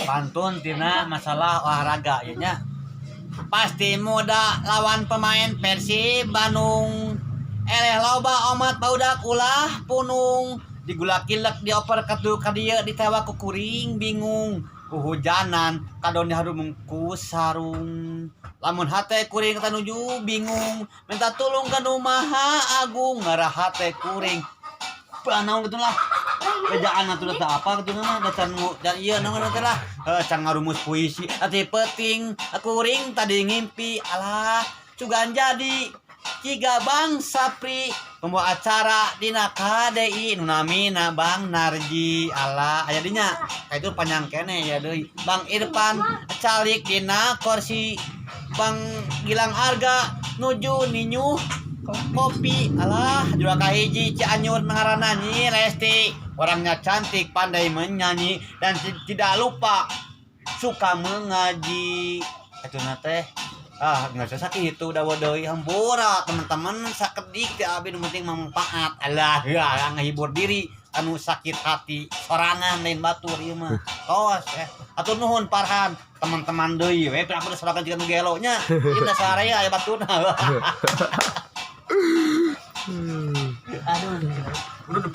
pantun tina masalah olahraga ya nya. Pasti muda lawan pemain Persib Bandung. Eleh loba omat baudak ulah punung. Digulak-gilak dioper kadu kadieu ditewa ku kuring bingung. Hujanan kadon harumungku sarung. Lamun hate kuring tanuju bingung. Minta tulung ka nu Maha Agung ngarah hate kuring. Panaon gitu lah. Bejaan atuh da apa gitu mah da can dan ieu naon teh lah. Can ngarumus puisi ati penting kuring tadi ngimpi alah cugan jadi Ciga Bang Sapri pembawa acara dina KDI nu namina Bang Narji alah aya dinya ka itu panjang kene ya deui Bang Irfan calik dina kursi Bang Gilang Arga nuju ninyuh kopi alah jura kahiji Cianjur ngaranna Nyi Lesti orangnya cantik pandai menyanyi dan tidak lupa suka mengaji atuh teh nggak usah sakit itu udah wadoi hambura teman-teman sakedik teh abi nu penting manfaat alah ya ngehibur diri anu sakit hati sorangan lain batur ieu mah tos atur nuhun Farhan teman-teman deui we aku udah sorangan jeung nu gelo nya ieu da saraya aya baturna aduh